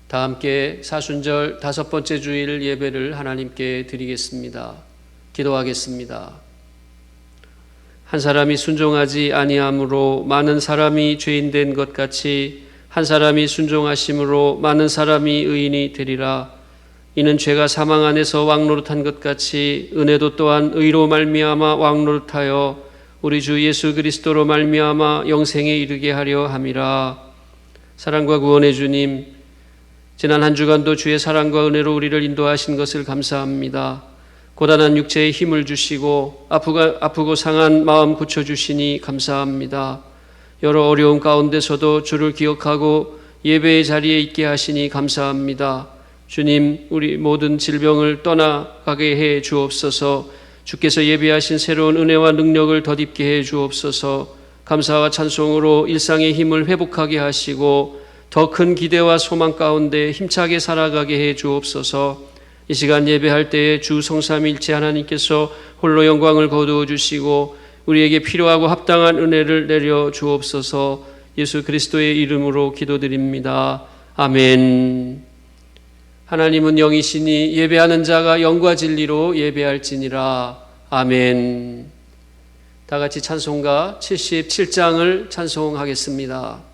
다 함께 사순절 5번째 주일 예배를 하나님께 드리겠습니다. 기도하겠습니다. 한 사람이 순종하지 아니함으로 많은 사람이 죄인 된 것 같이 한 사람이 순종하심으로 많은 사람이 의인이 되리라. 이는 죄가 사망 안에서 왕노릇한 것 같이 은혜도 또한 의로 말미암아 왕노릇하여 우리 주 예수 그리스도로 말미암아 영생에 이르게 하려 함이라. 사랑과 구원의 주님, 지난 한 주간도 주의 사랑과 은혜로 우리를 인도하신 것을 감사합니다. 고단한 육체에 힘을 주시고 아프고 상한 마음 고쳐주시니 감사합니다. 여러 어려움 가운데서도 주를 기억하고 예배의 자리에 있게 하시니 감사합니다. 주님, 우리 모든 질병을 떠나가게 해 주옵소서. 주께서 예비하신 새로운 은혜와 능력을 덧입게 해 주옵소서. 감사와 찬송으로 일상의 힘을 회복하게 하시고 더 큰 기대와 소망 가운데 힘차게 살아가게 해 주옵소서. 이 시간 예배할 때에 주 성삼일체 하나님께서 홀로 영광을 거두어 주시고 우리에게 필요하고 합당한 은혜를 내려 주옵소서. 예수 그리스도의 이름으로 기도드립니다. 아멘. 하나님은 영이시니 예배하는 자가 영과 진리로 예배할지니라. 아멘. 다 같이 찬송가 77장을 찬송하겠습니다.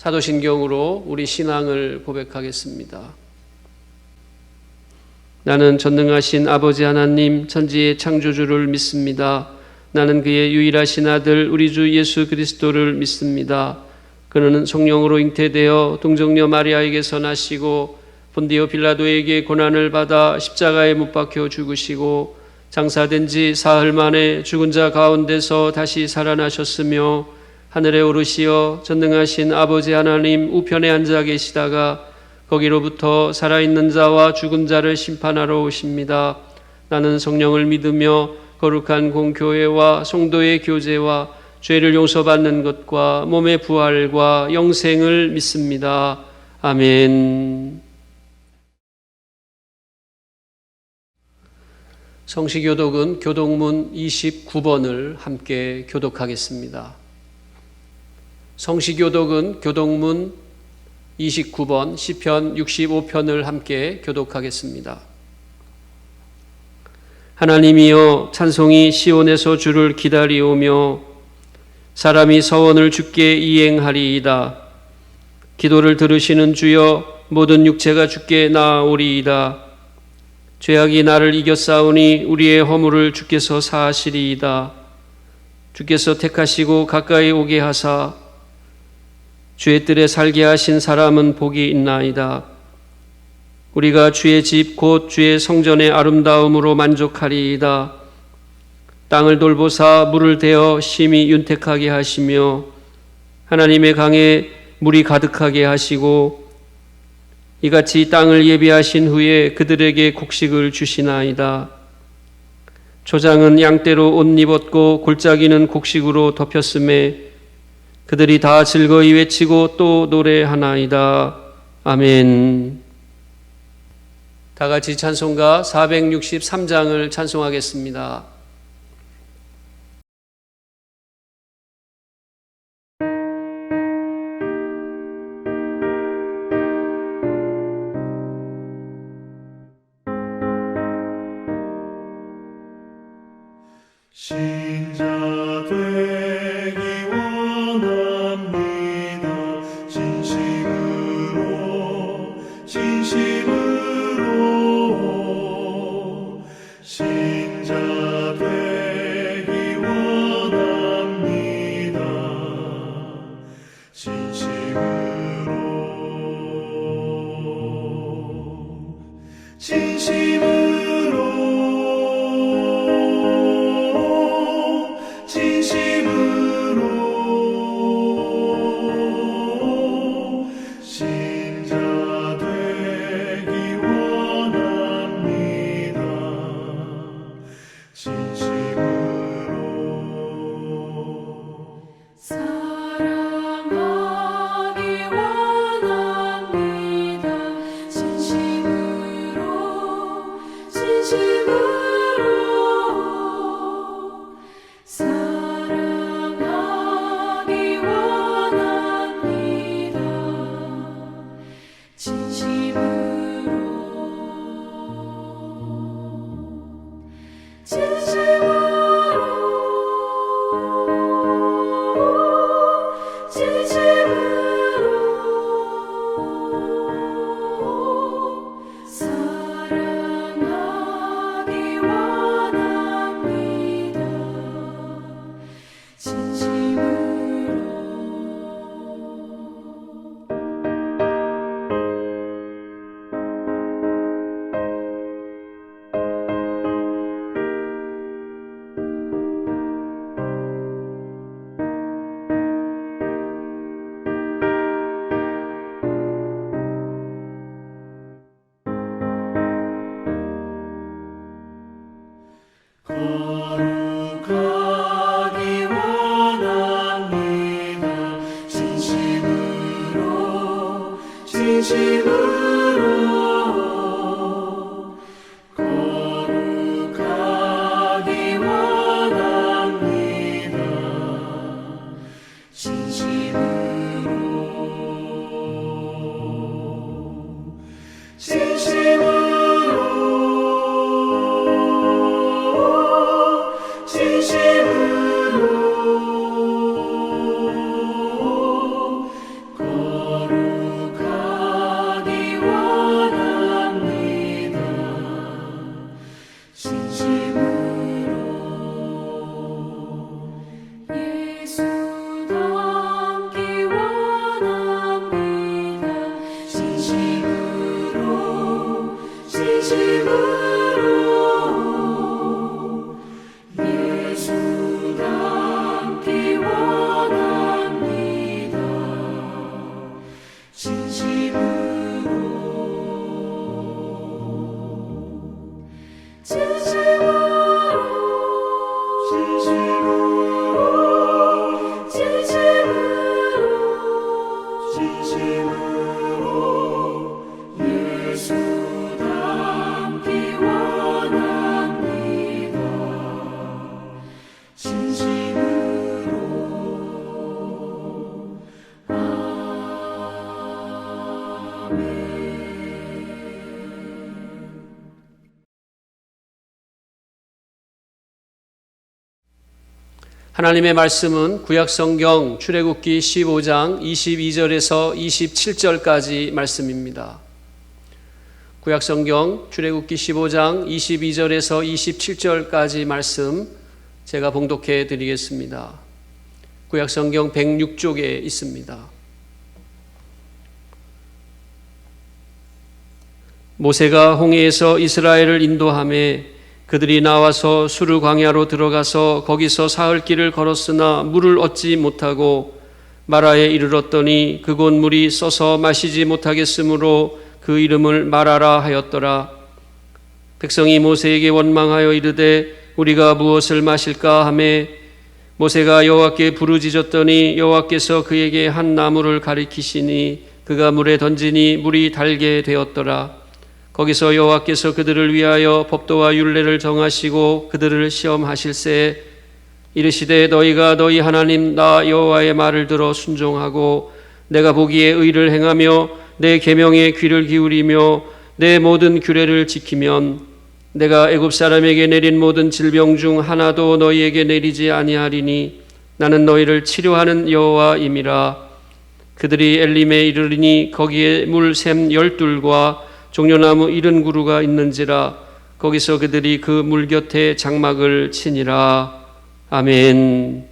사도신경으로 우리 신앙을 고백하겠습니다. 나는 전능하신 아버지 하나님 천지의 창조주를 믿습니다. 나는 그의 유일하신 아들 우리 주 예수 그리스도를 믿습니다. 그는 성령으로 잉태되어 동정녀 마리아에게서 나시고 본디오 빌라도에게 고난을 받아 십자가에 못 박혀 죽으시고 장사된 지 사흘 만에 죽은 자 가운데서 다시 살아나셨으며 하늘에 오르시어 전능하신 아버지 하나님 우편에 앉아 계시다가 거기로부터 살아있는 자와 죽은 자를 심판하러 오십니다. 나는 성령을 믿으며 거룩한 공교회와 성도의 교제와 죄를 용서받는 것과 몸의 부활과 영생을 믿습니다. 아멘. 성시교독은 교독문 29번을 함께 교독하겠습니다. 성시교독은 교독문 29번 시편 65편을 함께 교독하겠습니다. 하나님이여, 찬송이 시온에서 주를 기다리오며 사람이 서원을 주께 이행하리이다. 기도를 들으시는 주여, 모든 육체가 주께 나아오리이다. 죄악이 나를 이겼사오니 우리의 허물을 주께서 사하시리이다. 주께서 택하시고 가까이 오게 하사 주의 뜰에 살게 하신 사람은 복이 있나이다. 우리가 주의 집 곧 주의 성전의 아름다움으로 만족하리이다. 땅을 돌보사 물을 대어 심히 윤택하게 하시며 하나님의 강에 물이 가득하게 하시고 이같이 땅을 예비하신 후에 그들에게 곡식을 주시나이다. 초장은 양떼로 옷 입었고 골짜기는 곡식으로 덮였음에 그들이 다 즐거이 외치고 또 노래하나이다. 아멘. 다 같이 찬송가 463장을 찬송하겠습니다. 신자 되기 원합니다. 진심으로 신자 되기 원합니다. 거룩하기 원합니다. 진심으로 거룩하기 원합니다. 진심으로 거룩하기 원합니다. 하나님의 말씀은 구약성경 출애굽기 15장 22절에서 27절까지 말씀입니다. 구약성경 출애굽기 15장 22절에서 27절까지 말씀 제가 봉독해 드리겠습니다. 구약성경 106쪽에 있습니다. 모세가 홍해에서 이스라엘을 인도하며 그들이 나와서 수르 광야로 들어가서 거기서 사흘 길을 걸었으나 물을 얻지 못하고 마라에 이르렀더니 그곳 물이 써서 마시지 못하겠으므로 그 이름을 마라라 하였더라. 백성이 모세에게 원망하여 이르되 우리가 무엇을 마실까 하며 모세가 여호와께 부르짖었더니 여호와께서 그에게 한 나무를 가리키시니 그가 물에 던지니 물이 달게 되었더라. 거기서 여호와께서 그들을 위하여 법도와 율례를 정하시고 그들을 시험하실세 이르시되 너희가 너희 하나님 나 여호와의 말을 들어 순종하고 내가 보기에 의를 행하며 내 계명에 귀를 기울이며 내 모든 규례를 지키면 내가 애굽 사람에게 내린 모든 질병 중 하나도 너희에게 내리지 아니하리니 나는 너희를 치료하는 여호와임이라. 그들이 엘림에 이르리니 거기에 물샘 12과 종려나무 70그루가 있는지라. 거기서 그들이 그 물 곁에 장막을 치니라. 아멘.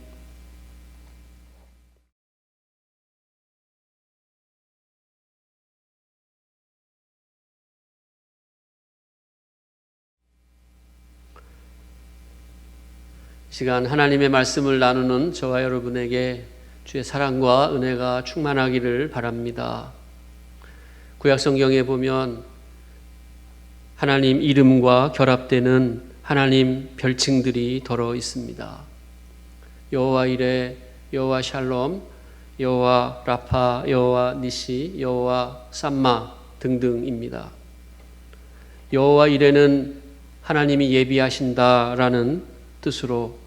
시간 하나님의 말씀을 나누는 저와 여러분에게 주의 사랑과 은혜가 충만하기를 바랍니다. 구약성경에 보면 하나님 이름과 결합되는 하나님 별칭들이 더러 있습니다. 여호와 이레, 여호와 샬롬, 여호와 라파, 여호와 니시, 여호와 삼마 등등입니다. 여호와 이레는 하나님이 예비하신다라는 뜻으로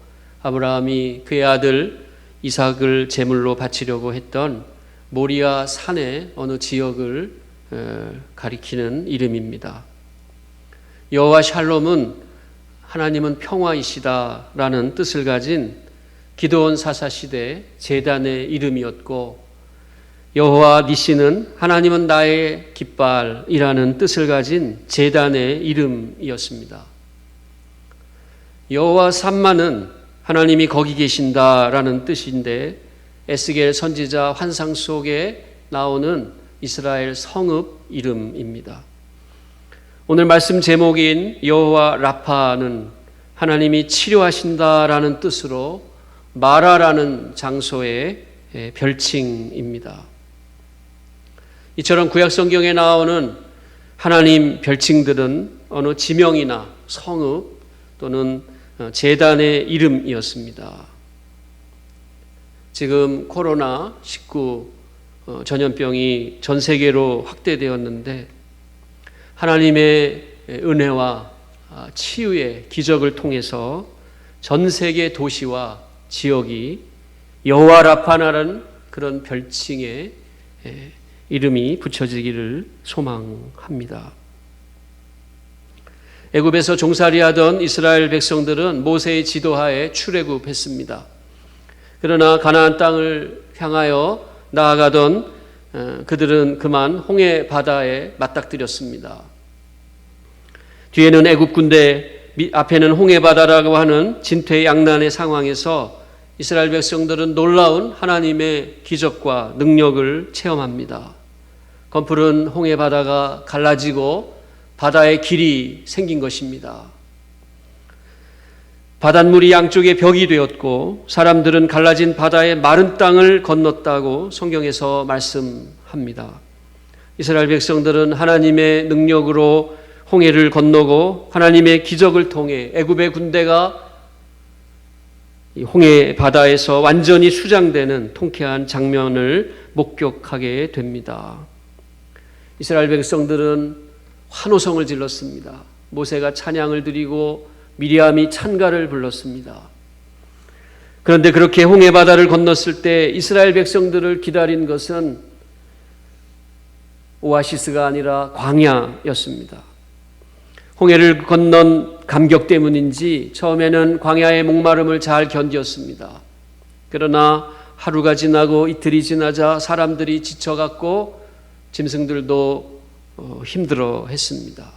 아브라함이 그의 아들 이삭을 제물로 바치려고 했던 모리아 산의 어느 지역을 가리키는 이름입니다. 여호와 샬롬은 하나님은 평화이시다라는 뜻을 가진 기드온 사사시대 제단의 이름이었고, 여호와 니시는 하나님은 나의 깃발이라는 뜻을 가진 제단의 이름이었습니다. 여호와 삼마는 하나님이 거기 계신다라는 뜻인데 에스겔 선지자 환상 속에 나오는 이스라엘 성읍 이름입니다. 오늘 말씀 제목인 여호와 라파는 하나님이 치료하신다라는 뜻으로 마라라는 장소의 별칭입니다. 이처럼 구약 성경에 나오는 하나님 별칭들은 어느 지명이나 성읍 또는 제단의 이름이었습니다. 지금 코로나19 전염병이 전 세계로 확대되었는데 하나님의 은혜와 치유의 기적을 통해서 전 세계 도시와 지역이 여호와 라파나라는 그런 별칭의 이름이 붙여지기를 소망합니다. 애굽에서 종살이하던 이스라엘 백성들은 모세의 지도하에 출애굽했습니다. 그러나 가나안 땅을 향하여 나아가던 그들은 그만 홍해 바다에 맞닥뜨렸습니다. 뒤에는 애굽 군대, 앞에는 홍해 바다라고 하는 진퇴양난의 상황에서 이스라엘 백성들은 놀라운 하나님의 기적과 능력을 체험합니다. 검푸른 홍해 바다가 갈라지고 바다에 길이 생긴 것입니다. 바닷물이 양쪽에 벽이 되었고 사람들은 갈라진 바다의 마른 땅을 건넜다고 성경에서 말씀합니다. 이스라엘 백성들은 하나님의 능력으로 홍해를 건너고 하나님의 기적을 통해 애굽의 군대가 홍해 바다에서 완전히 수장되는 통쾌한 장면을 목격하게 됩니다. 이스라엘 백성들은 환호성을 질렀습니다. 모세가 찬양을 드리고 미리암이 찬가를 불렀습니다. 그런데 그렇게 홍해 바다를 건넜을 때 이스라엘 백성들을 기다린 것은 오아시스가 아니라 광야였습니다. 홍해를 건넌 감격 때문인지 처음에는 광야의 목마름을 잘 견뎠습니다. 그러나 하루가 지나고 이틀이 지나자 사람들이 지쳐갔고 짐승들도 힘들어 했습니다.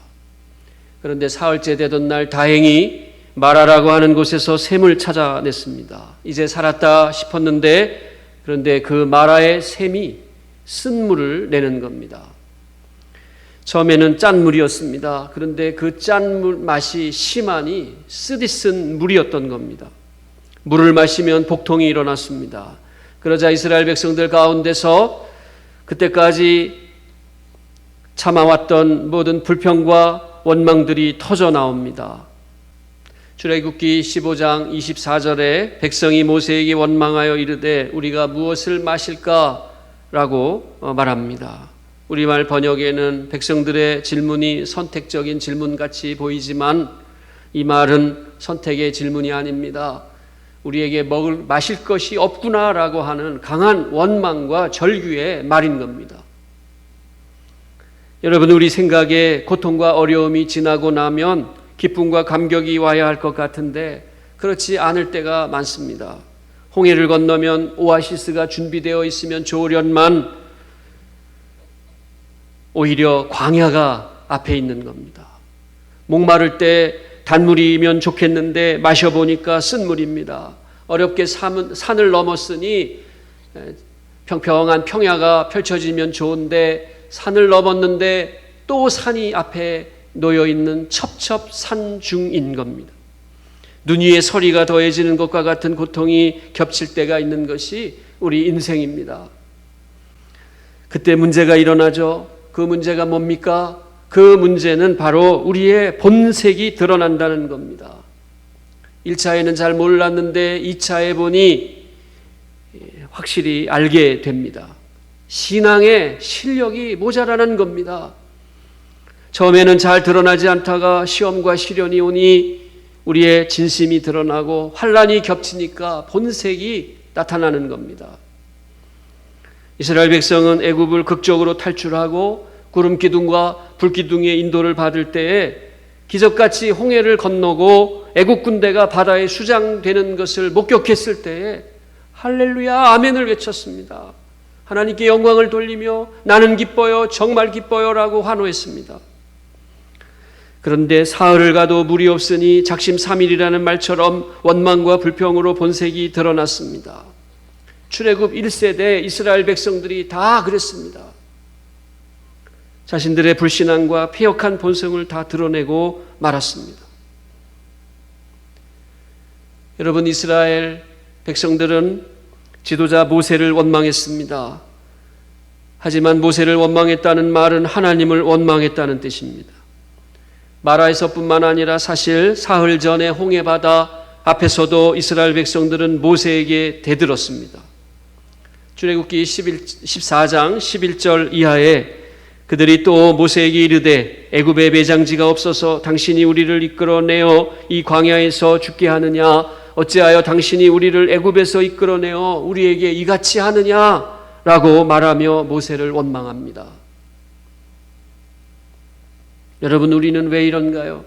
그런데 사흘째 되던 날 다행히 마라라고 하는 곳에서 샘을 찾아냈습니다. 이제 살았다 싶었는데 그런데 그 마라의 샘이 쓴물을 내는 겁니다. 처음에는 짠 물이었습니다. 그런데 그 짠 물 맛이 심하니 쓰디쓴 물이었던 겁니다. 물을 마시면 복통이 일어났습니다. 그러자 이스라엘 백성들 가운데서 그때까지 참아왔던 모든 불평과 원망들이 터져 나옵니다. 출애굽기 15장 24절에 백성이 모세에게 원망하여 이르되 우리가 무엇을 마실까? 라고 말합니다. 우리말 번역에는 백성들의 질문이 선택적인 질문같이 보이지만 이 말은 선택의 질문이 아닙니다. 우리에게 마실 것이 없구나라고 하는 강한 원망과 절규의 말인 겁니다. 여러분, 우리 생각에 고통과 어려움이 지나고 나면 기쁨과 감격이 와야 할 것 같은데 그렇지 않을 때가 많습니다. 홍해를 건너면 오아시스가 준비되어 있으면 좋으련만 오히려 광야가 앞에 있는 겁니다. 목마를 때 단물이면 좋겠는데 마셔보니까 쓴물입니다. 어렵게 산을 넘었으니 평평한 평야가 펼쳐지면 좋은데 산을 넘었는데 또 산이 앞에 놓여있는 첩첩산중인 겁니다. 눈 위에 서리가 더해지는 것과 같은 고통이 겹칠 때가 있는 것이 우리 인생입니다. 그때 문제가 일어나죠. 그 문제가 뭡니까? 그 문제는 바로 우리의 본색이 드러난다는 겁니다. 1차에는 잘 몰랐는데 2차에 보니 확실히 알게 됩니다. 신앙의 실력이 모자라는 겁니다. 처음에는 잘 드러나지 않다가 시험과 시련이 오니 우리의 진심이 드러나고 환난이 겹치니까 본색이 나타나는 겁니다. 이스라엘 백성은 애굽을 극적으로 탈출하고 구름 기둥과 불 기둥의 인도를 받을 때에 기적같이 홍해를 건너고 애굽 군대가 바다에 수장되는 것을 목격했을 때에 할렐루야 아멘을 외쳤습니다. 하나님께 영광을 돌리며 나는 기뻐요 정말 기뻐요라고 환호했습니다. 그런데 사흘을 가도 물이 없으니 작심삼일이라는 말처럼 원망과 불평으로 본색이 드러났습니다. 출애굽 1세대 이스라엘 백성들이 다 그랬습니다. 자신들의 불신앙과 패역한 본성을 다 드러내고 말았습니다. 여러분, 이스라엘 백성들은 지도자 모세를 원망했습니다. 하지만 모세를 원망했다는 말은 하나님을 원망했다는 뜻입니다. 마라에서뿐만 아니라 사실 사흘 전에 홍해바다 앞에서도 이스라엘 백성들은 모세에게 대들었습니다. 출애굽기 14장 11절 이하에 그들이 또 모세에게 이르되 애굽에 매장지가 없어서 당신이 우리를 이끌어내어 이 광야에서 죽게 하느냐? 어찌하여 당신이 우리를 애굽에서 이끌어내어 우리에게 이같이 하느냐라고 말하며 모세를 원망합니다. 여러분, 우리는 왜 이런가요?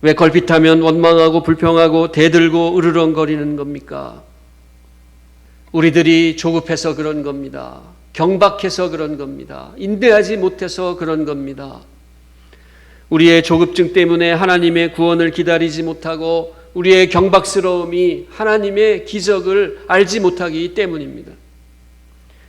왜 걸핏하면 원망하고 불평하고 대들고 으르렁거리는 겁니까? 우리들이 조급해서 그런 겁니다. 경박해서 그런 겁니다. 인내하지 못해서 그런 겁니다. 우리의 조급증 때문에 하나님의 구원을 기다리지 못하고 우리의 경박스러움이 하나님의 기적을 알지 못하기 때문입니다.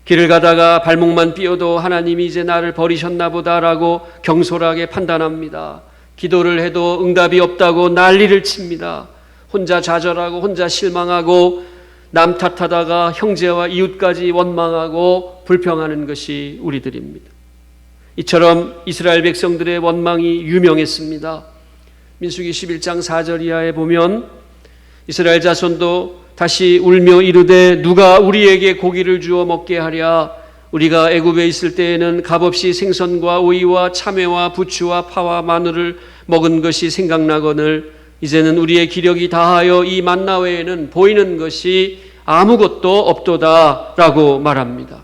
길을 가다가 발목만 삐어도 하나님이 이제 나를 버리셨나 보다라고 경솔하게 판단합니다. 기도를 해도 응답이 없다고 난리를 칩니다. 혼자 좌절하고 혼자 실망하고 남 탓하다가 형제와 이웃까지 원망하고 불평하는 것이 우리들입니다. 이처럼 이스라엘 백성들의 원망이 유명했습니다. 민수기 11장 4절 이하에 보면 이스라엘 자손도 다시 울며 이르되 누가 우리에게 고기를 주어 먹게 하랴. 우리가 애굽에 있을 때에는 값없이 생선과 오이와 참외와 부추와 파와 마늘을 먹은 것이 생각나거늘 이제는 우리의 기력이 다하여 이 만나 외에는 보이는 것이 아무것도 없도다 라고 말합니다.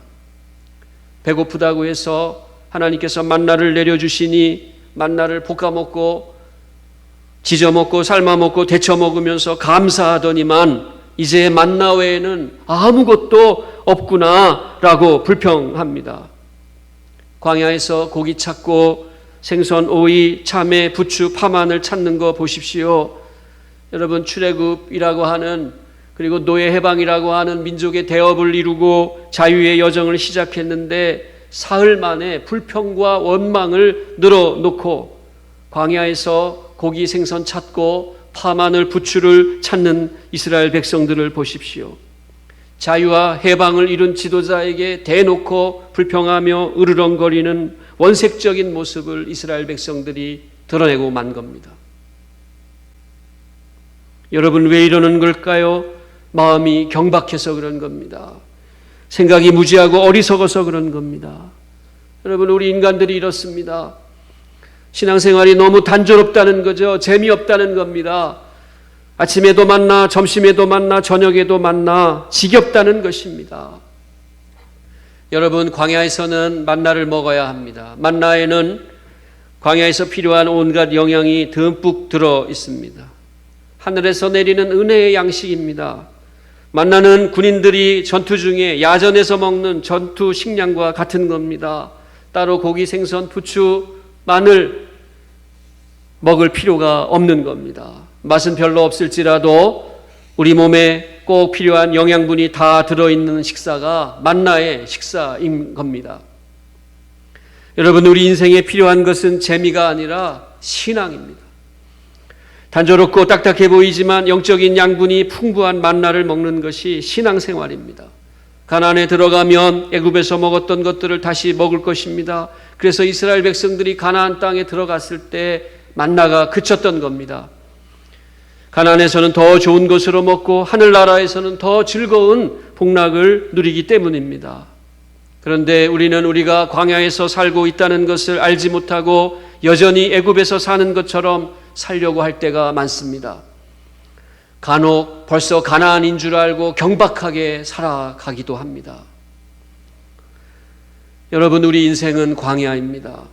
배고프다고 해서 하나님께서 만나를 내려주시니 만나를 볶아먹고 지져먹고 삶아먹고 데쳐먹으면서 감사하더니만 이제 만나 외에는 아무것도 없구나라고 불평합니다. 광야에서 고기 찾고 생선, 오이, 참외, 부추, 파만을 찾는 거 보십시오. 여러분, 출애굽이라고 하는, 그리고 노예 해방이라고 하는 민족의 대업을 이루고 자유의 여정을 시작했는데 사흘 만에 불평과 원망을 늘어놓고 광야에서 고기, 생선 찾고 파마늘, 부추를 찾는 이스라엘 백성들을 보십시오. 자유와 해방을 이룬 지도자에게 대놓고 불평하며 으르렁거리는 원색적인 모습을 이스라엘 백성들이 드러내고 만 겁니다. 여러분, 왜 이러는 걸까요? 마음이 경박해서 그런 겁니다. 생각이 무지하고 어리석어서 그런 겁니다. 여러분, 우리 인간들이 이렇습니다. 신앙생활이 너무 단조롭다는 거죠. 재미없다는 겁니다. 아침에도 만나, 점심에도 만나, 저녁에도 만나, 지겹다는 것입니다. 여러분, 광야에서는 만나를 먹어야 합니다. 만나에는 광야에서 필요한 온갖 영양이 듬뿍 들어 있습니다. 하늘에서 내리는 은혜의 양식입니다. 만나는 군인들이 전투 중에 야전에서 먹는 전투 식량과 같은 겁니다. 따로 고기, 생선, 부추, 마늘 먹을 필요가 없는 겁니다. 맛은 별로 없을지라도 우리 몸에 꼭 필요한 영양분이 다 들어있는 식사가 만나의 식사인 겁니다. 여러분, 우리 인생에 필요한 것은 재미가 아니라 신앙입니다. 단조롭고 딱딱해 보이지만 영적인 양분이 풍부한 만나를 먹는 것이 신앙생활입니다. 가나안에 들어가면 애굽에서 먹었던 것들을 다시 먹을 것입니다. 그래서 이스라엘 백성들이 가나안 땅에 들어갔을 때 만나가 그쳤던 겁니다. 가나안에서는 더 좋은 것으로 먹고 하늘나라에서는 더 즐거운 복락을 누리기 때문입니다. 그런데 우리는 우리가 광야에서 살고 있다는 것을 알지 못하고 여전히 애굽에서 사는 것처럼 살려고 할 때가 많습니다. 간혹 벌써 가나안인 줄 알고 경박하게 살아가기도 합니다. 여러분, 우리 인생은 광야입니다.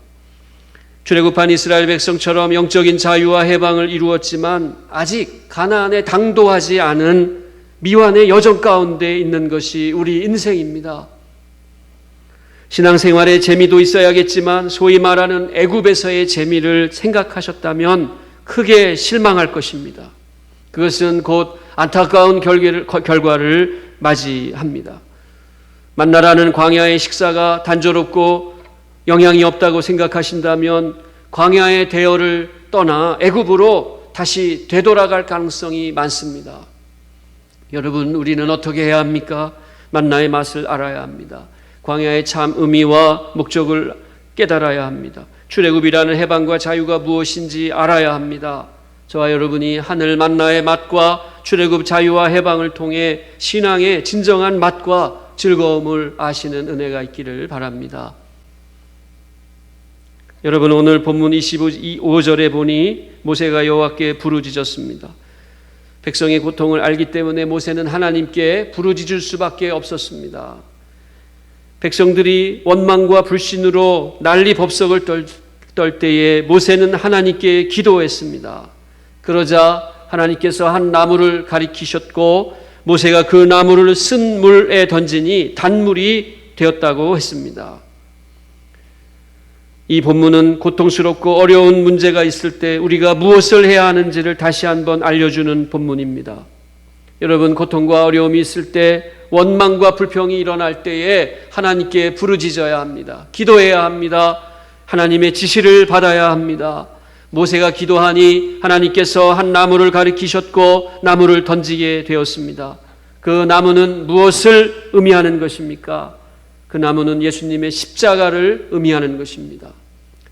출애굽한 이스라엘 백성처럼 영적인 자유와 해방을 이루었지만 아직 가나안에 당도하지 않은 미완의 여정 가운데 있는 것이 우리 인생입니다. 신앙생활에 재미도 있어야겠지만 소위 말하는 애굽에서의 재미를 생각하셨다면 크게 실망할 것입니다. 그것은 곧 안타까운 결과를 맞이합니다. 만나라는 광야의 식사가 단조롭고 영향이 없다고 생각하신다면 광야의 대열을 떠나 애굽으로 다시 되돌아갈 가능성이 많습니다. 여러분, 우리는 어떻게 해야 합니까? 만나의 맛을 알아야 합니다. 광야의 참 의미와 목적을 깨달아야 합니다. 출애굽이라는 해방과 자유가 무엇인지 알아야 합니다. 저와 여러분이 하늘 만나의 맛과 출애굽 자유와 해방을 통해 신앙의 진정한 맛과 즐거움을 아시는 은혜가 있기를 바랍니다. 여러분, 오늘 본문 25절에 보니 모세가 여호와께 부르짖었습니다. 백성의 고통을 알기 때문에 모세는 하나님께 부르짖을 수밖에 없었습니다. 백성들이 원망과 불신으로 난리법석을 떨 때에 모세는 하나님께 기도했습니다. 그러자 하나님께서 한 나무를 가리키셨고 모세가 그 나무를 쓴 물에 던지니 단물이 되었다고 했습니다. 이 본문은 고통스럽고 어려운 문제가 있을 때 우리가 무엇을 해야 하는지를 다시 한번 알려주는 본문입니다. 여러분, 고통과 어려움이 있을 때 원망과 불평이 일어날 때에 하나님께 부르짖어야 합니다. 기도해야 합니다. 하나님의 지시를 받아야 합니다. 모세가 기도하니 하나님께서 한 나무를 가리키셨고 나무를 던지게 되었습니다. 그 나무는 무엇을 의미하는 것입니까? 그 나무는 예수님의 십자가를 의미하는 것입니다.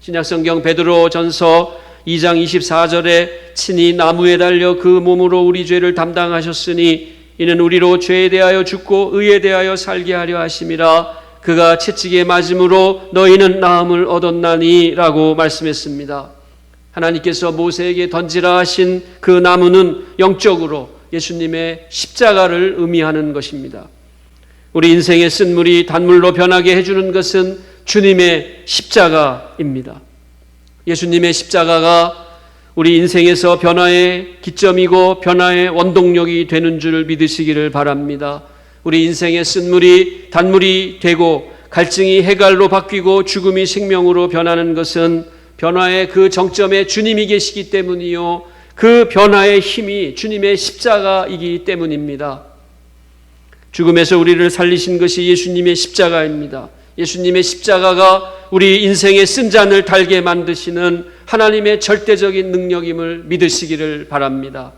신약성경 베드로전서 2장 24절에 친히 나무에 달려 그 몸으로 우리 죄를 담당하셨으니 이는 우리로 죄에 대하여 죽고 의에 대하여 살게 하려 하심이라. 그가 채찍에 맞음으로 너희는 나음을 얻었나니 라고 말씀했습니다. 하나님께서 모세에게 던지라 하신 그 나무는 영적으로 예수님의 십자가를 의미하는 것입니다. 우리 인생의 쓴물이 단물로 변하게 해주는 것은 주님의 십자가입니다. 예수님의 십자가가 우리 인생에서 변화의 기점이고 변화의 원동력이 되는 줄 믿으시기를 바랍니다. 우리 인생의 쓴물이 단물이 되고 갈증이 해갈로 바뀌고 죽음이 생명으로 변하는 것은 변화의 그 정점에 주님이 계시기 때문이요, 그 변화의 힘이 주님의 십자가이기 때문입니다. 죽음에서 우리를 살리신 것이 예수님의 십자가입니다. 예수님의 십자가가 우리 인생의 쓴 잔을 달게 만드시는 하나님의 절대적인 능력임을 믿으시기를 바랍니다.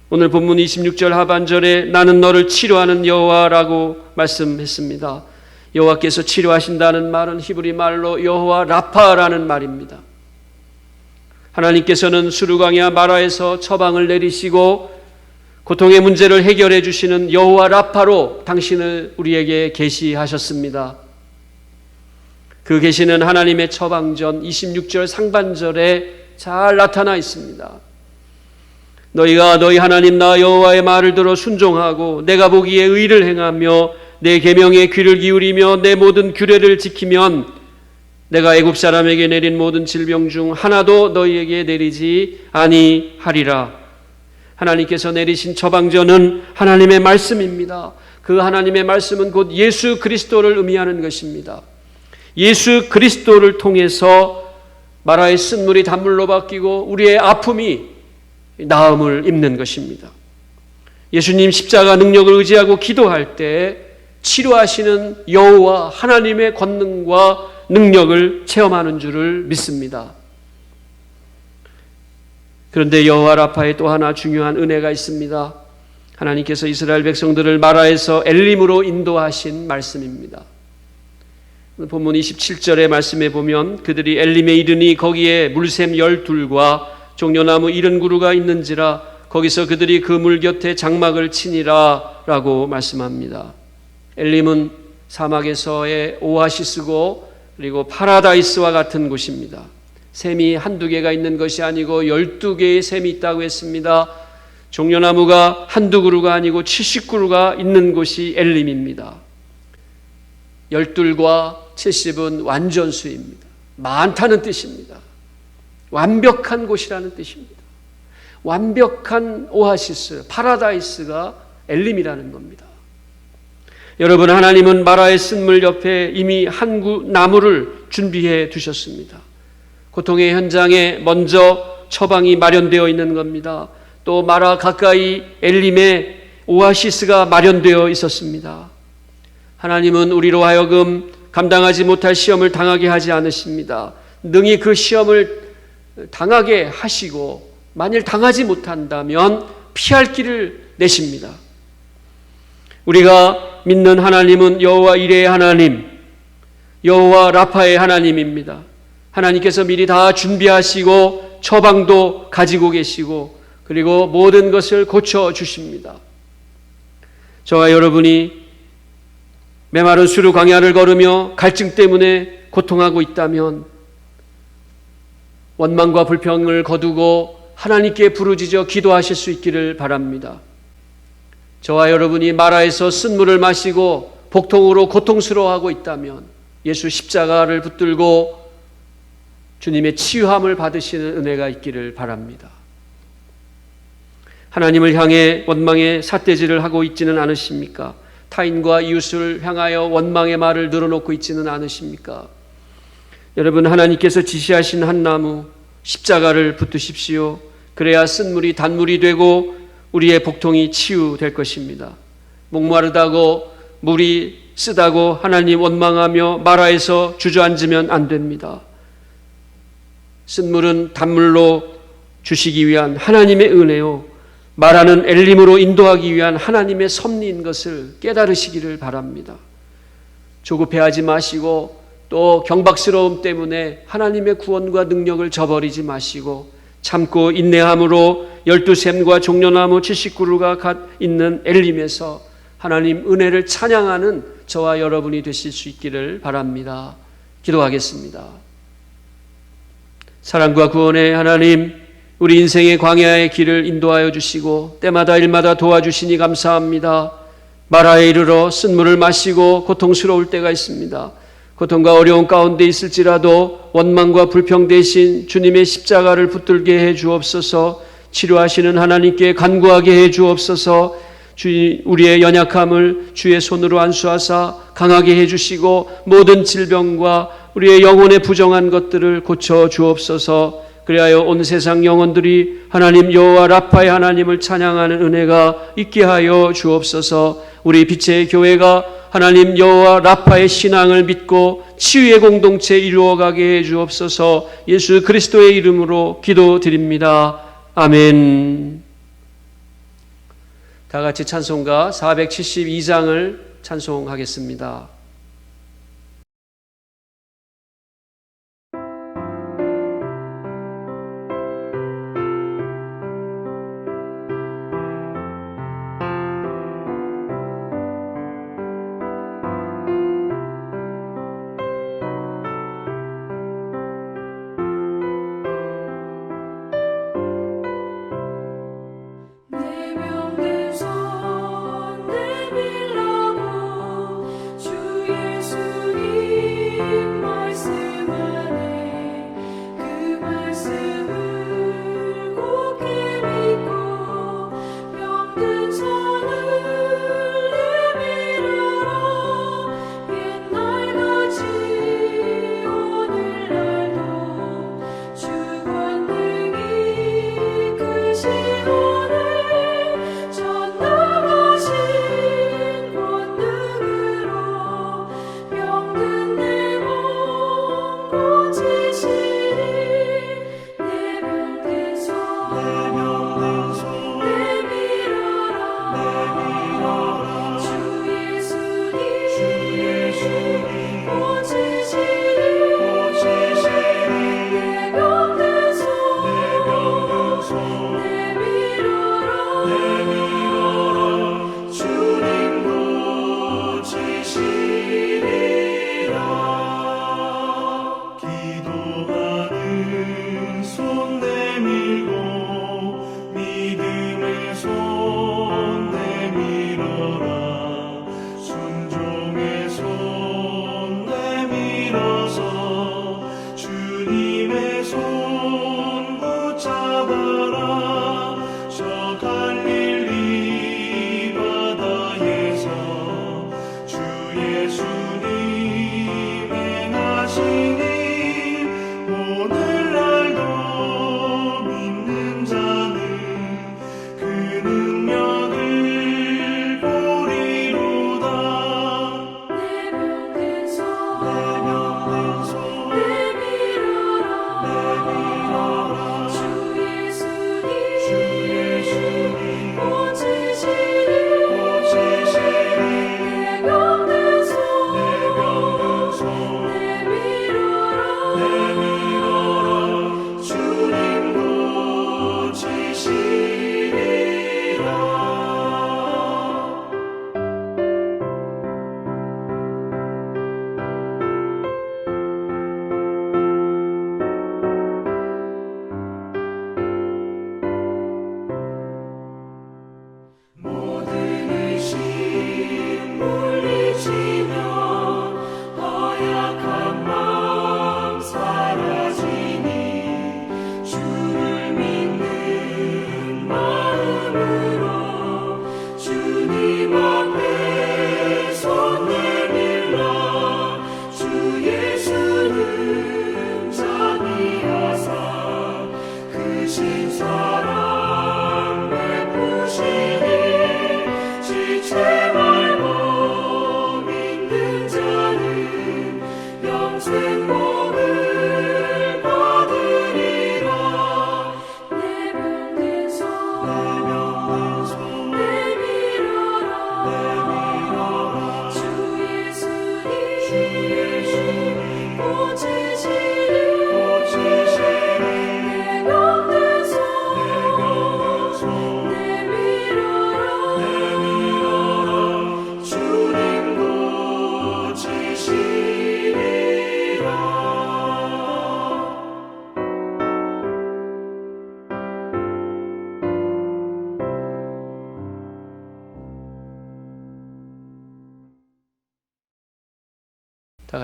오늘 본문 26절 하반절에 나는 너를 치료하는 여호와라고 말씀했습니다. 여호와께서 치료하신다는 말은 히브리 말로 여호와 라파라는 말입니다. 하나님께서는 수르광야 마라에서 처방을 내리시고 고통의 문제를 해결해 주시는 여호와 라파로 당신을 우리에게 계시하셨습니다. 그 계시는 하나님의 처방전 26절 상반절에 잘 나타나 있습니다. 너희가 너희 하나님 나 여호와의 말을 들어 순종하고 내가 보기에 의를 행하며 내 계명에 귀를 기울이며 내 모든 규례를 지키면 내가 애굽 사람에게 내린 모든 질병 중 하나도 너희에게 내리지 아니하리라. 하나님께서 내리신 처방전은 하나님의 말씀입니다. 그 하나님의 말씀은 곧 예수 그리스도를 의미하는 것입니다. 예수 그리스도를 통해서 마라의 쓴물이 단물로 바뀌고 우리의 아픔이 나음을 입는 것입니다. 예수님 십자가 능력을 의지하고 기도할 때 치료하시는 여호와 하나님의 권능과 능력을 체험하는 줄을 믿습니다. 그런데 여호와 라파에 또 하나 중요한 은혜가 있습니다. 하나님께서 이스라엘 백성들을 마라에서 엘림으로 인도하신 말씀입니다. 본문 27절의 말씀에 보면 그들이 엘림에 이르니 거기에 물샘 12과 종려나무 70그루가 있는지라 거기서 그들이 그 물 곁에 장막을 치니라 라고 말씀합니다. 엘림은 사막에서의 오아시스고 그리고 파라다이스와 같은 곳입니다. 샘이 한두 개가 있는 것이 아니고 12개의 샘이 있다고 했습니다. 종려나무가 한두 그루가 아니고 70그루가 있는 곳이 엘림입니다. 12과 70은 완전수입니다. 많다는 뜻입니다. 완벽한 곳이라는 뜻입니다. 완벽한 오아시스, 파라다이스가 엘림이라는 겁니다. 여러분, 하나님은 마라의 쓴물 옆에 이미 한 나무를 준비해 두셨습니다. 고통의 현장에 먼저 처방이 마련되어 있는 겁니다. 또 마라 가까이 엘림에 오아시스가 마련되어 있었습니다. 하나님은 우리로 하여금 감당하지 못할 시험을 당하게 하지 않으십니다. 능히 그 시험을 당하게 하시고 만일 당하지 못한다면 피할 길을 내십니다. 우리가 믿는 하나님은 여호와 이레의 하나님, 여호와 라파의 하나님입니다. 하나님께서 미리 다 준비하시고 처방도 가지고 계시고 그리고 모든 것을 고쳐주십니다. 저와 여러분이 메마른 수르 광야를 걸으며 갈증 때문에 고통하고 있다면 원망과 불평을 거두고 하나님께 부르짖어 기도하실 수 있기를 바랍니다. 저와 여러분이 마라에서 쓴물을 마시고 복통으로 고통스러워하고 있다면 예수 십자가를 붙들고 주님의 치유함을 받으시는 은혜가 있기를 바랍니다. 하나님을 향해 원망의 삿대질을 하고 있지는 않으십니까? 타인과 이웃을 향하여 원망의 말을 늘어놓고 있지는 않으십니까? 여러분, 하나님께서 지시하신 한 나무 십자가를 붙드십시오. 그래야 쓴물이 단물이 되고 우리의 복통이 치유될 것입니다. 목마르다고 물이 쓰다고 하나님 원망하며 마라에서 주저앉으면 안 됩니다. 쓴물은 단물로 주시기 위한 하나님의 은혜요, 마라는 엘림으로 인도하기 위한 하나님의 섭리인 것을 깨달으시기를 바랍니다. 조급해하지 마시고 또 경박스러움 때문에 하나님의 구원과 능력을 저버리지 마시고 참고 인내함으로 12샘과 종려나무 70그루가 있는 엘림에서 하나님 은혜를 찬양하는 저와 여러분이 되실 수 있기를 바랍니다. 기도하겠습니다. 사랑과 구원의 하나님, 우리 인생의 광야의 길을 인도하여 주시고 때마다 일마다 도와주시니 감사합니다. 마라에 이르러 쓴물을 마시고 고통스러울 때가 있습니다. 고통과 어려운 가운데 있을지라도 원망과 불평 대신 주님의 십자가를 붙들게 해 주옵소서. 치료하시는 하나님께 간구하게 해 주옵소서. 우리의 연약함을 주의 손으로 안수하사 강하게 해 주시고 모든 질병과 우리의 영혼의 부정한 것들을 고쳐 주옵소서. 그리하여 온 세상 영혼들이 하나님 여호와 라파의 하나님을 찬양하는 은혜가 있게 하여 주옵소서. 우리 빛의 교회가 하나님 여호와 라파의 신앙을 믿고 치유의 공동체 이루어가게 해 주옵소서. 예수 그리스도의 이름으로 기도드립니다. 아멘. 다 같이 찬송가 472장을 찬송하겠습니다. 내명된 손 내밀라고 주 예수님 말씀 안에 그 말씀을 굳게 믿고 병든 손을 내밀어라. 옛날같이 오늘날도 주 권능이 크신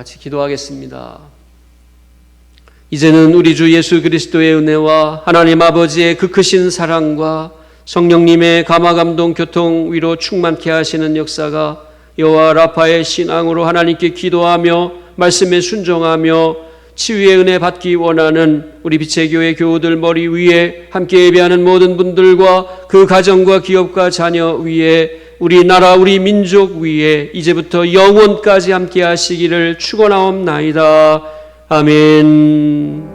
같이 기도하겠습니다. 이제는 우리 주 예수 그리스도의 은혜와 하나님 아버지의 그 크신 사랑과 성령님의 감화감동 교통 위로 충만케 하시는 역사가 여호와 라파의 신앙으로 하나님께 기도하며 말씀에 순종하며 치유의 은혜 받기 원하는 우리 빛의 교회 교우들 머리 위에 함께 예배하는 모든 분들과 그 가정과 기업과 자녀 위에 우리 나라 우리 민족 위에 이제부터 영원까지 함께 하시기를 축원하옵나이다. 아멘.